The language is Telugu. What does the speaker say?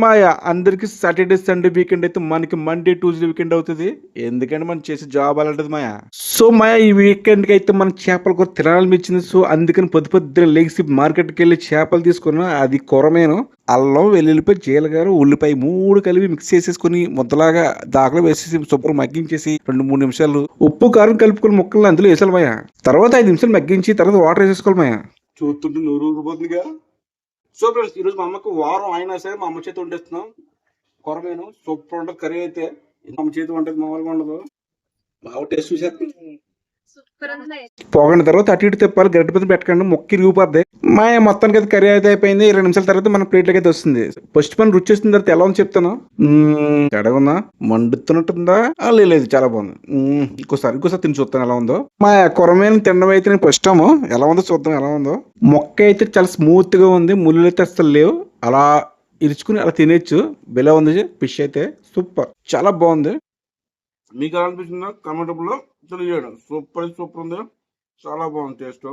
మాయా అందరికి సాటర్డే సండే వీకెండ్ అయితే మనకి మండే ట్యూస్డే వీకెండ్ అవుతుంది. ఎందుకంటే మనం చేసే జాబ్ అలాంటిది మాయా. సో మాయా ఈ వీకెండ్ కి అయితే మన చేపల కూర తినాలనిపించింది. సో అందుకని పొద్దున లెగిసి మార్కెట్కి వెళ్ళి చేపలు తీసుకున్నా. అది కొరమేను, అల్లం, వెల్లుల్లిపాయ, జీలకర్ర, ఉల్లిపాయ 3 కలిపి మిక్స్ చేసేసుకుని ముద్దలాగా దాకలో వేసేసి శుభ్రం మగ్గించేసి 2-3 నిమిషాలు ఉప్పు కారం కలుపుకొని ముక్కల్ని అందులో వేసాలి మాయా. తర్వాత 5 నిమిషాలు మగ్గించి తర్వాత వాటర్ వేసేసుకోవాలి మాయా. చూస్తుంటే నూరు ఊరిపోతుందిగా. సో ఫ్రెండ్స్, ఈరోజు మా అమ్మకి వారం అయినా సరే మా అమ్మ చేతి వండేస్తున్నాం. కొరమేను సూపర్ ఉంటుంది కర్రీ అయితే. మా అమ్మ చేతి వంటది మామూలుగా ఉండదు. బాగా టేస్ట్ చూసేస్తాం. పోగొండ తర్వాత అటు ఇటు తిప్పాలి, గడ్డి పెద్ద పెట్టకండి, మొక్క ఇరిగిపోద్ది. మా మొత్తానికి అయితే కర్రీ అయితే అయిపోయింది. 20 నిమిషాల తర్వాత మన ప్లేట్లకి అయితే వస్తుంది. ఫస్ట్ పని రుచి వచ్చిన తర్వాత ఎలా ఉందో చెప్తాను. తడగుందా, మండుతున్నట్టుందా? లేదు, చాలా బాగుంది. ఇంకోసారి తిని చూస్తాను ఎలా ఉందో. మా కొరమేను తినడం అయితే నేను ఫస్ట్ టైం. ఎలా ఉందో చూద్దాం ఎలా ఉందో. మొక్క అయితే చాలా స్మూత్ గా ఉంది, ముళ్ళు అయితే అసలు లేవు. అలా ఇరుచుకుని అలా తినేచ్చు. బెలా ఉంది ఫిష్ అయితే, సూపర్, చాలా బాగుంది. మీకు ఎలా అనిపిస్తుందో కామెంట్ లో తెలియజేయడం. సూపర్ ఉంది, చాలా బాగుంది టేస్ట్.